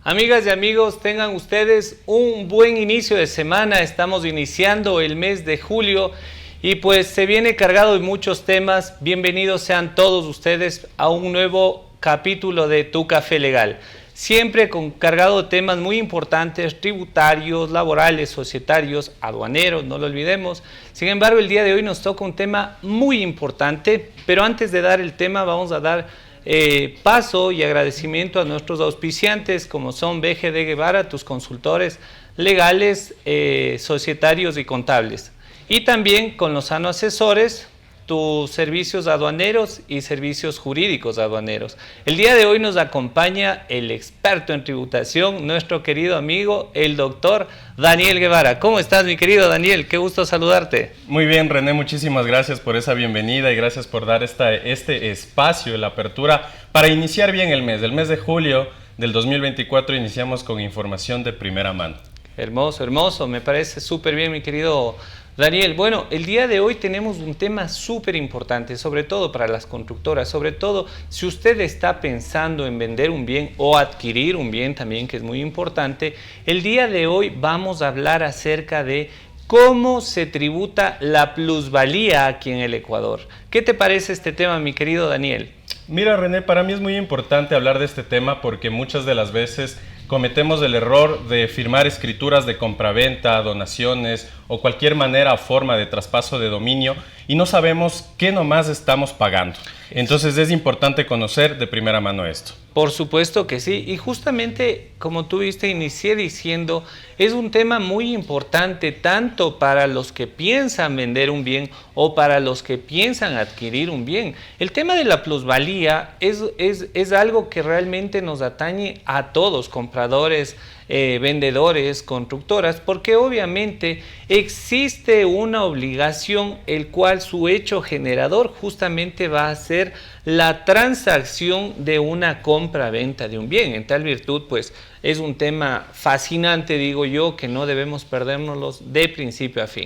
Amigas y amigos, tengan ustedes un buen inicio de semana. Estamos iniciando el mes de julio y pues se viene cargado de muchos temas. Bienvenidos sean todos ustedes a un nuevo capítulo de Tu Café Legal. Siempre cargado de temas muy importantes, tributarios, laborales, societarios, aduaneros, no lo olvidemos. Sin embargo, el día de hoy nos toca un tema muy importante, pero antes de dar el tema vamos a dar paso y agradecimiento a nuestros auspiciantes como son BGD Guevara, tus consultores legales, societarios y contables. Y también con Lozano Asesores, tus servicios aduaneros y servicios jurídicos aduaneros. El día de hoy nos acompaña el experto en tributación, nuestro querido amigo, el doctor Daniel Guevara. ¿Cómo estás, mi querido Daniel? Qué gusto saludarte. Muy bien, René, muchísimas gracias por esa bienvenida y gracias por dar este espacio, la apertura para iniciar bien el mes de julio del 2024. Iniciamos con información de primera mano. Hermoso, hermoso, me parece súper bien, mi querido Daniel. Bueno, el día de hoy tenemos un tema súper importante, sobre todo para las constructoras, sobre todo si usted está pensando en vender un bien o adquirir un bien también, que es muy importante. El día de hoy vamos a hablar acerca de cómo se tributa la plusvalía aquí en el Ecuador. ¿Qué te parece este tema, mi querido Daniel? Mira, René, para mí es muy importante hablar de este tema porque muchas de las veces cometemos el error de firmar escrituras de compraventa, donaciones o cualquier manera o forma de traspaso de dominio y no sabemos qué nomás estamos pagando. Entonces es importante conocer de primera mano esto. Por supuesto que sí, y justamente como tú viste, inicié diciendo, es un tema muy importante tanto para los que piensan vender un bien o para los que piensan adquirir un bien. El tema de la plusvalía es algo que realmente nos atañe a todos, compradores, vendedores, constructoras, porque obviamente existe una obligación el cual su hecho generador justamente va a ser la transacción de una compra-venta de un bien. En tal virtud, pues es un tema fascinante, digo yo, que no debemos perdérnoslos de principio a fin.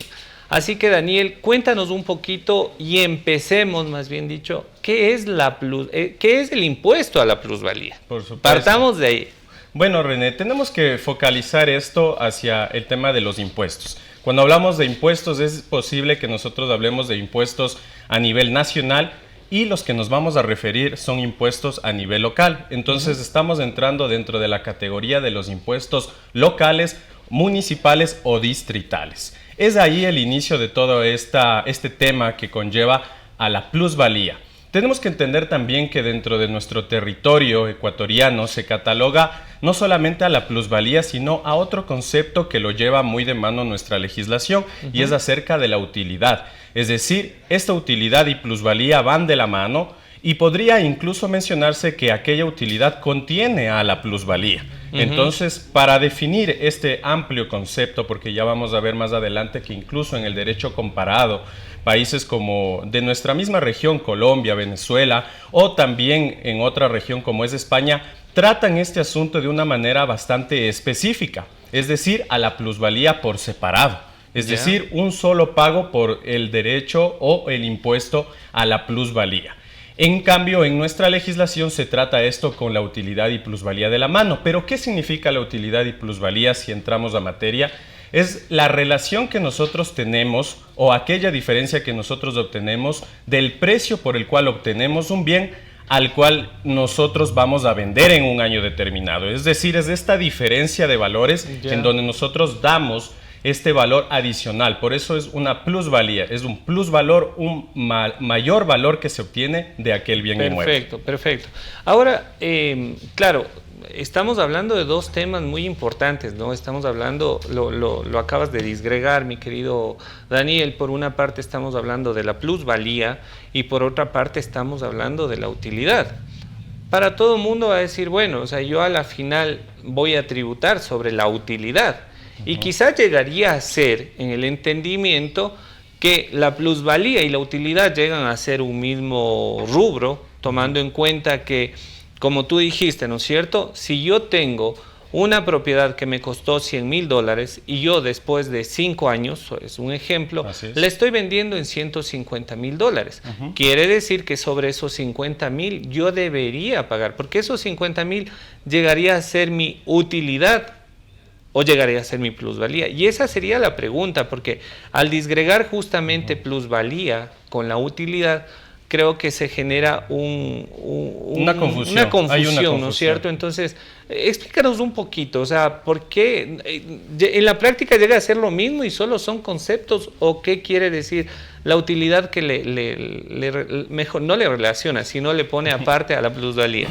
Así que Daniel, cuéntanos un poquito y empecemos, más bien dicho, ¿qué es el impuesto a la plusvalía? Por supuesto. Partamos de ahí. Bueno, René, tenemos que focalizar esto hacia el tema de los impuestos. Cuando hablamos de impuestos, es posible que nosotros hablemos de impuestos a nivel nacional y los que nos vamos a referir son impuestos a nivel local. Entonces, estamos entrando dentro de la categoría de los impuestos locales, municipales o distritales. Es ahí el inicio de todo este tema que conlleva a la plusvalía. Tenemos que entender también que dentro de nuestro territorio ecuatoriano se cataloga no solamente a la plusvalía, sino a otro concepto que lo lleva muy de mano nuestra legislación y es acerca de la utilidad. Es decir, esta utilidad y plusvalía van de la mano y podría incluso mencionarse que aquella utilidad contiene a la plusvalía. Entonces, para definir este amplio concepto, porque ya vamos a ver más adelante que incluso en el derecho comparado, países como de nuestra misma región, Colombia, Venezuela, o también en otra región como es España, tratan este asunto de una manera bastante específica, es decir, a la plusvalía por separado. Es decir, un solo pago por el derecho o el impuesto a la plusvalía. En cambio, en nuestra legislación se trata esto con la utilidad y plusvalía de la mano. ¿Pero qué significa la utilidad y plusvalía si entramos a materia? Es la relación que nosotros tenemos o aquella diferencia que nosotros obtenemos del precio por el cual obtenemos un bien al cual nosotros vamos a vender en un año determinado. Es decir, es esta diferencia de valores en donde nosotros damos este valor adicional. Por eso es una plusvalía, es un plusvalor, un mayor valor que se obtiene de aquel bien inmueble. Perfecto, perfecto. Ahora, claro, estamos hablando de dos temas muy importantes, ¿no? Estamos hablando, lo acabas de disgregar, mi querido Daniel. Por una parte estamos hablando de la plusvalía y por otra parte estamos hablando de la utilidad. Para todo el mundo va a decir, bueno, o sea, yo a la final voy a tributar sobre la utilidad. Y quizás llegaría a ser, en el entendimiento, que la plusvalía y la utilidad llegan a ser un mismo rubro, tomando en cuenta que, como tú dijiste, ¿no es cierto? Si yo tengo una propiedad que me costó $100,000 y yo después de 5 años, es un ejemplo, la estoy vendiendo en $150,000. Quiere decir que sobre esos 50,000 yo debería pagar, porque esos 50,000 llegaría a ser mi utilidad o llegaría a ser mi plusvalía. Y esa sería la pregunta, porque al disgregar justamente plusvalía con la utilidad, creo que se genera una confusión, ¿no es cierto? Entonces, explícanos un poquito, o sea, ¿por qué en la práctica llega a ser lo mismo y solo son conceptos? ¿O qué quiere decir la utilidad que mejor no le relaciona, sino le pone aparte a la plusvalía?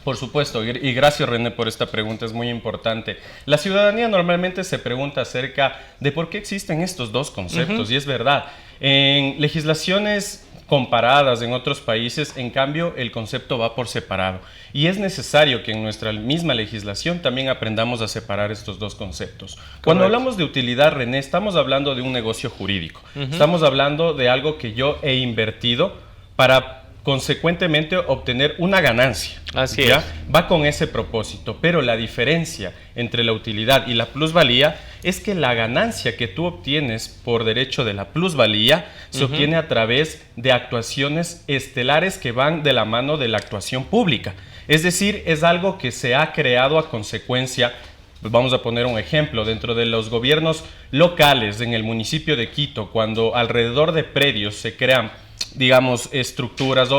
Por supuesto, y gracias René por esta pregunta, es muy importante. La ciudadanía normalmente se pregunta acerca de por qué existen estos dos conceptos, y es verdad. En legislaciones comparadas en otros países, en cambio, el concepto va por separado. Y es necesario que en nuestra misma legislación también aprendamos a separar estos dos conceptos. Correcto. Cuando hablamos de utilidad, René, estamos hablando de un negocio jurídico. Estamos hablando de algo que yo he invertido para consecuentemente obtener una ganancia. Así ¿ya? es. Va con ese propósito, pero la diferencia entre la utilidad y la plusvalía es que la ganancia que tú obtienes por derecho de la plusvalía se obtiene a través de actuaciones estelares que van de la mano de la actuación pública. Es decir, es algo que se ha creado a consecuencia. Vamos a poner un ejemplo, dentro de los gobiernos locales en el municipio de Quito, cuando alrededor de predios se crean, digamos, estructuras,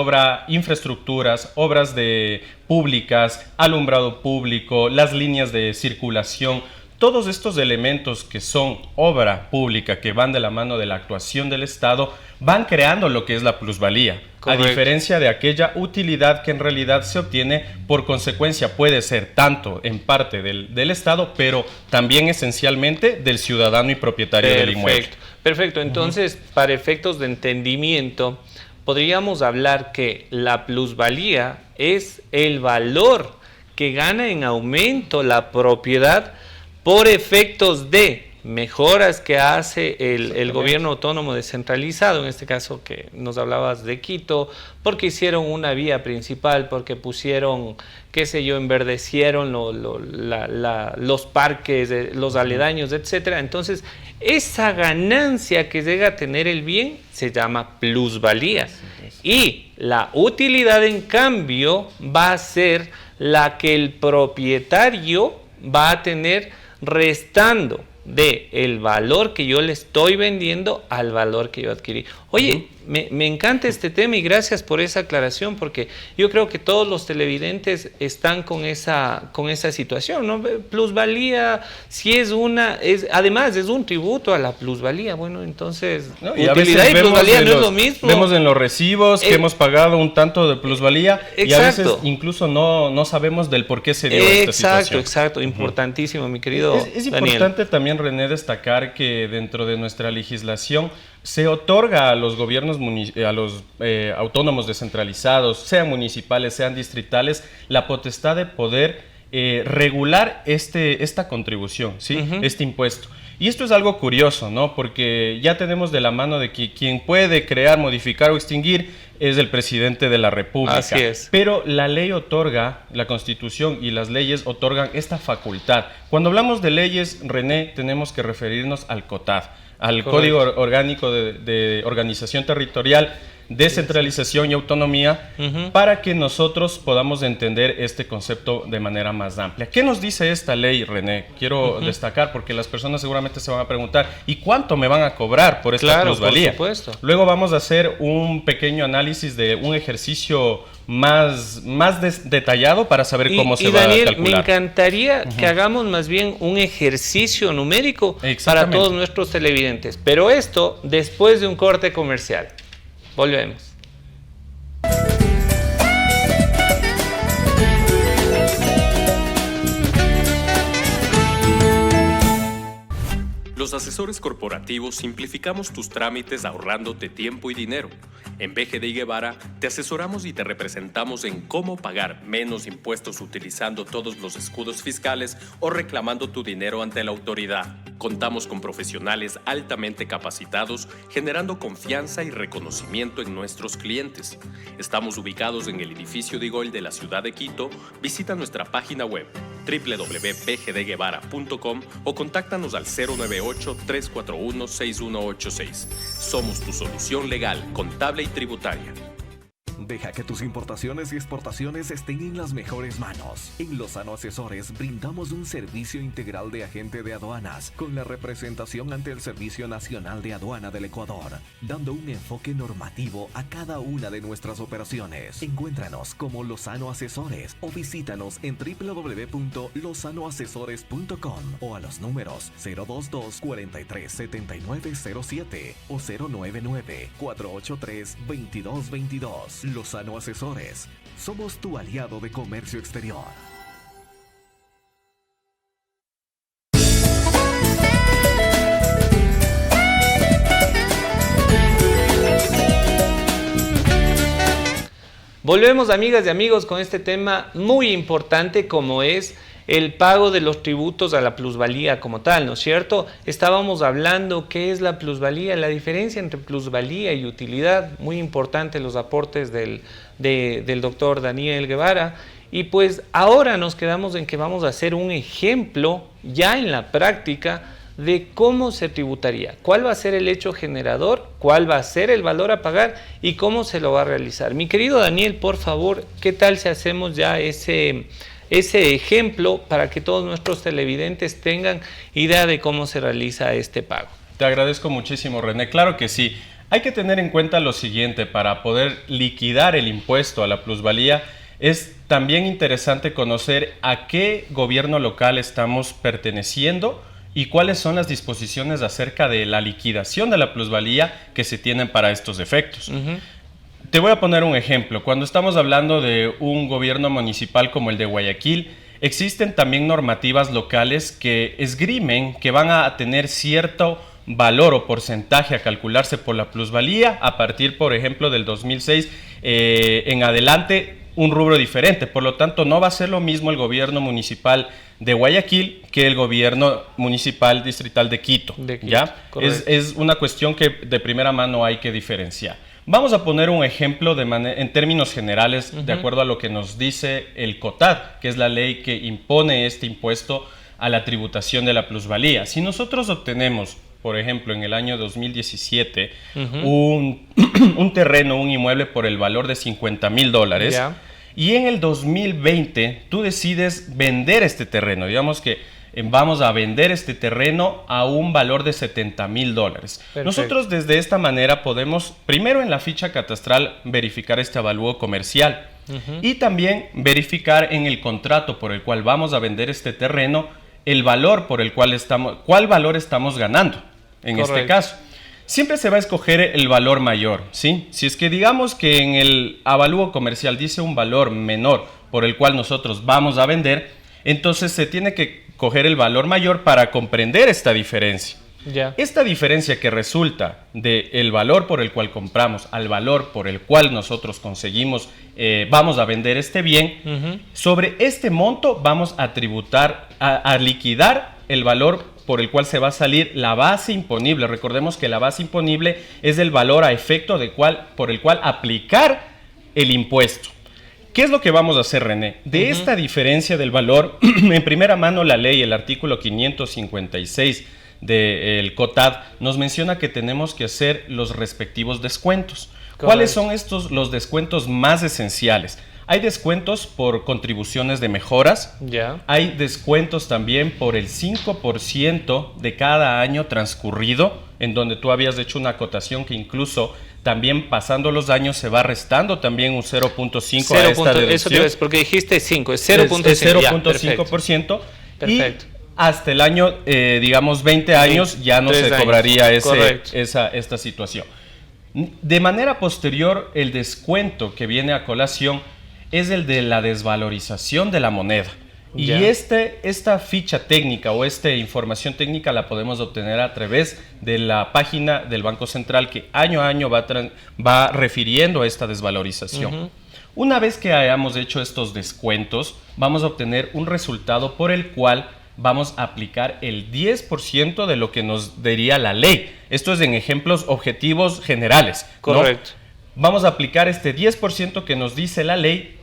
infraestructuras, obras públicas, alumbrado público, las líneas de circulación, todos estos elementos que son obra pública, que van de la mano de la actuación del Estado, van creando lo que es la plusvalía. Correcto. A diferencia de aquella utilidad que en realidad se obtiene por consecuencia, puede ser tanto en parte del Estado, pero también esencialmente del ciudadano y propietario del inmueble. Perfecto, entonces, para efectos de entendimiento, podríamos hablar que la plusvalía es el valor que gana en aumento la propiedad por efectos de mejoras que hace el gobierno autónomo descentralizado, en este caso que nos hablabas de Quito, porque hicieron una vía principal, porque pusieron, qué sé yo, enverdecieron los parques, los aledaños, etcétera. Entonces, esa ganancia que llega a tener el bien se llama plusvalía. Y la utilidad, en cambio, va a ser la que el propietario va a tener restando del valor que yo le estoy vendiendo al valor que yo adquirí. Oye, me encanta este tema y gracias por esa aclaración, porque yo creo que todos los televidentes están con esa situación, ¿no? Plusvalía, si además es un tributo a la plusvalía. Bueno, entonces, utilidad y plusvalía no es lo mismo. Vemos en los recibos que hemos pagado un tanto de plusvalía y a veces incluso no sabemos del por qué se dio esta situación. Exacto, importantísimo, mi querido Es importante también, René, destacar que dentro de nuestra legislación se otorga a los gobiernos, a los autónomos descentralizados, sean municipales, sean distritales, la potestad de poder regular esta contribución, ¿sí? Este impuesto. Y esto es algo curioso, ¿no? Porque ya tenemos de la mano de que quien puede crear, modificar o extinguir es el presidente de la República. Así es. Pero la ley otorga, la Constitución y las leyes otorgan esta facultad. Cuando hablamos de leyes, René, tenemos que referirnos al COTAD, al Código Orgánico de Organización Territorial, Descentralización y Autonomía, para que nosotros podamos entender este concepto de manera más amplia. ¿Qué nos dice esta ley, René? Quiero destacar, porque las personas seguramente se van a preguntar, ¿y cuánto me van a cobrar por esta plusvalía? Por supuesto. Luego vamos a hacer un pequeño análisis de un ejercicio más detallado para saber cómo se va a calcular. Me encantaría que hagamos más bien un ejercicio numérico para todos nuestros televidentes, pero esto después de un corte comercial. Volvemos. Los asesores corporativos simplificamos tus trámites ahorrándote tiempo y dinero. En BGD Guevara te asesoramos y te representamos en cómo pagar menos impuestos utilizando todos los escudos fiscales o reclamando tu dinero ante la autoridad. Contamos con profesionales altamente capacitados, generando confianza y reconocimiento en nuestros clientes. Estamos ubicados en el edificio de Igol de la ciudad de Quito. Visita nuestra página web www.bgdguevara.com o contáctanos al 098-341-6186. Somos tu solución legal, contable y tributaria. Deja que tus importaciones y exportaciones estén en las mejores manos. En Lozano Asesores brindamos un servicio integral de agente de aduanas con la representación ante el Servicio Nacional de Aduana del Ecuador, dando un enfoque normativo a cada una de nuestras operaciones. Encuéntranos como Lozano Asesores o visítanos en www.lozanoasesores.com o a los números 022-437907 o 099-483-2222. Lozano Asesores. Somos tu aliado de comercio exterior. Volvemos, amigas y amigos, con este tema muy importante como es el pago de los tributos a la plusvalía como tal, ¿no es cierto? Estábamos hablando qué es la plusvalía, la diferencia entre plusvalía y utilidad, muy importante los aportes del doctor Daniel Guevara, y pues ahora nos quedamos en que vamos a hacer un ejemplo ya en la práctica de cómo se tributaría, cuál va a ser el hecho generador, cuál va a ser el valor a pagar y cómo se lo va a realizar. Mi querido Daniel, por favor, ¿qué tal si hacemos ya ese ejemplo para que todos nuestros televidentes tengan idea de cómo se realiza este pago? Te agradezco muchísimo, René. Claro que sí. Hay que tener en cuenta lo siguiente: para poder liquidar el impuesto a la plusvalía, es también interesante conocer a qué gobierno local estamos perteneciendo y cuáles son las disposiciones acerca de la liquidación de la plusvalía que se tienen para estos efectos. Te voy a poner un ejemplo. Cuando estamos hablando de un gobierno municipal como el de Guayaquil, existen también normativas locales que esgrimen que van a tener cierto valor o porcentaje a calcularse por la plusvalía a partir, por ejemplo, del 2006 en adelante, un rubro diferente. Por lo tanto, no va a ser lo mismo el gobierno municipal de Guayaquil que el gobierno municipal distrital de Quito. ¿Ya? Es una cuestión que de primera mano hay que diferenciar. Vamos a poner un ejemplo en términos generales, de acuerdo a lo que nos dice el COTAD, que es la ley que impone este impuesto a la tributación de la plusvalía. Si nosotros obtenemos, por ejemplo, en el año 2017, un terreno, un inmueble por el valor de $50,000, y en el 2020 tú decides vender este terreno, digamos que vamos a vender este terreno a un valor de $70,000. Nosotros desde esta manera podemos, primero en la ficha catastral, verificar este avalúo comercial y también verificar en el contrato por el cual vamos a vender este terreno el valor por el cual cuál valor estamos ganando en este caso. Siempre se va a escoger el valor mayor, ¿sí? Si es que digamos que en el avalúo comercial dice un valor menor por el cual nosotros vamos a vender, entonces se tiene que coger el valor mayor para comprender esta diferencia. Esta diferencia que resulta del valor por el cual compramos al valor por el cual nosotros conseguimos, vamos a vender este bien, sobre este monto vamos a tributar, a liquidar el valor por el cual se va a salir la base imponible. Recordemos que la base imponible es el valor a efecto por el cual aplicar el impuesto. ¿Qué es lo que vamos a hacer, René? De esta diferencia del valor, en primera mano la ley, el artículo 556 del COTAD, nos menciona que tenemos que hacer los respectivos descuentos. ¿Cuáles son los descuentos más esenciales? Hay descuentos por contribuciones de mejoras, hay descuentos también por el 5% de cada año transcurrido, en donde tú habías hecho una acotación que incluso también pasando los años se va restando también un 0.5 a esta deducción. Eso es porque dijiste 5, es 0.5%. Perfecto. Y hasta el año, digamos 20 años, ya no se cobraría esta situación. De manera posterior, el descuento que viene a colación es el de la desvalorización de la moneda. Y esta ficha técnica o esta información técnica la podemos obtener a través de la página del Banco Central, que año a año va refiriendo a esta desvalorización. Una vez que hayamos hecho estos descuentos, vamos a obtener un resultado por el cual vamos a aplicar el 10% de lo que nos diría la ley. Esto es en ejemplos objetivos generales, ¿no? Vamos a aplicar este 10% que nos dice la ley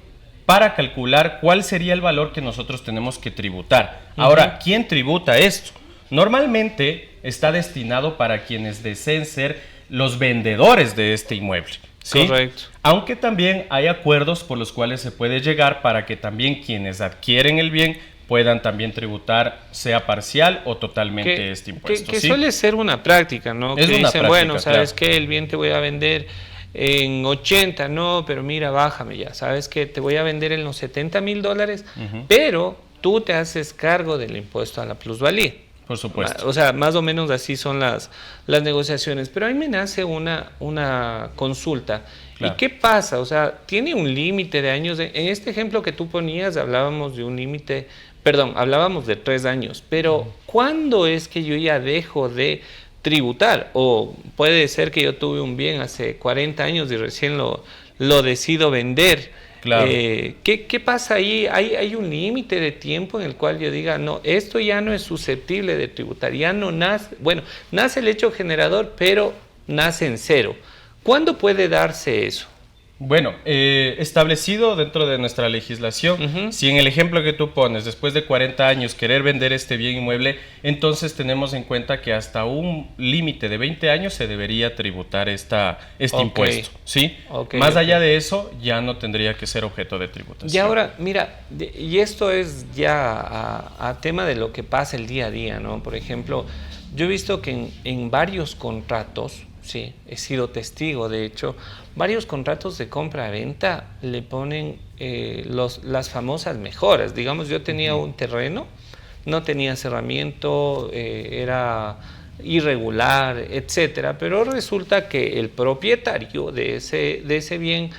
para calcular cuál sería el valor que nosotros tenemos que tributar. Ahora, ¿quién tributa esto? Normalmente está destinado para quienes deseen ser los vendedores de este inmueble, ¿sí? Correcto. Aunque también hay acuerdos por los cuales se puede llegar para que también quienes adquieren el bien puedan también tributar, sea parcial o totalmente este impuesto. Que ¿sí? suele ser una práctica, ¿no? Es que una dicen, práctica, bueno, ¿sabes claro. qué? El bien te voy a vender en 80, no, pero mira, bájame ya. ¿Sabes qué? Te voy a vender en los $70,000, pero tú te haces cargo del impuesto a la plusvalía. Por supuesto. O sea, más o menos así son las negociaciones. Pero ahí me nace una consulta. Claro. ¿Y qué pasa? O sea, ¿tiene un límite de años? En este ejemplo que tú ponías, hablábamos de un límite, perdón, hablábamos de 3 años. Pero, ¿cuándo es que yo ya dejo de tributar? O puede ser que yo tuve un bien hace 40 años y recién lo decido vender. Claro. ¿Qué pasa ahí? ¿Hay un límite de tiempo en el cual yo diga, no, esto ya no es susceptible de tributar, ya no nace, bueno, nace el hecho generador, pero nace en cero? ¿Cuándo puede darse eso? Bueno, establecido dentro de nuestra legislación, si en el ejemplo que tú pones, después de 40 años querer vender este bien inmueble, entonces tenemos en cuenta que hasta un límite de 20 años se debería tributar este impuesto, ¿sí? Más allá de eso, ya no tendría que ser objeto de tributación. Y ahora, mira, y esto es ya a tema de lo que pasa el día a día, ¿no? Por ejemplo, yo he visto que en varios contratos, sí, he sido testigo, de hecho, varios contratos de compra-venta le ponen las famosas mejoras. Digamos, yo tenía un terreno, no tenía cerramiento, era irregular, etcétera, pero resulta que el propietario de ese bien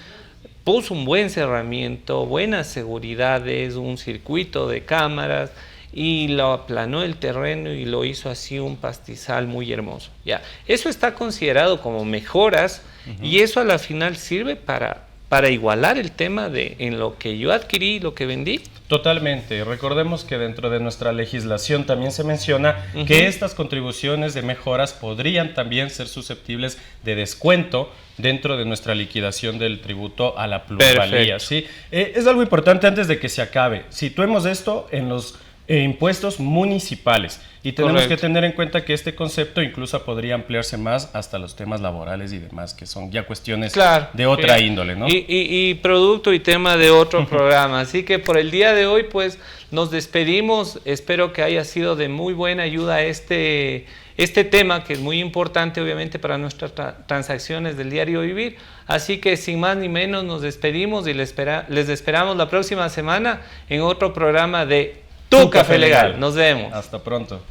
puso un buen cerramiento, buenas seguridades, un circuito de cámaras, y lo aplanó el terreno y lo hizo así un pastizal muy hermoso. Ya, eso está considerado como mejoras y eso a la final sirve para igualar el tema de en lo que yo adquirí y lo que vendí. Totalmente. Recordemos que dentro de nuestra legislación también se menciona que estas contribuciones de mejoras podrían también ser susceptibles de descuento dentro de nuestra liquidación del tributo a la plusvalía, ¿sí? Es algo importante antes de que se acabe. Situemos esto en los impuestos municipales y tenemos que tener en cuenta que este concepto incluso podría ampliarse más hasta los temas laborales y demás, que son ya cuestiones de otra índole, ¿no? Y producto y tema de otro programa. Así que por el día de hoy, pues, nos despedimos. Espero que haya sido de muy buena ayuda este tema, que es muy importante, obviamente, para nuestras transacciones del diario vivir. Así que, sin más ni menos, nos despedimos y les esperamos la próxima semana en otro programa de Tu Café Legal. Nos vemos. Hasta pronto.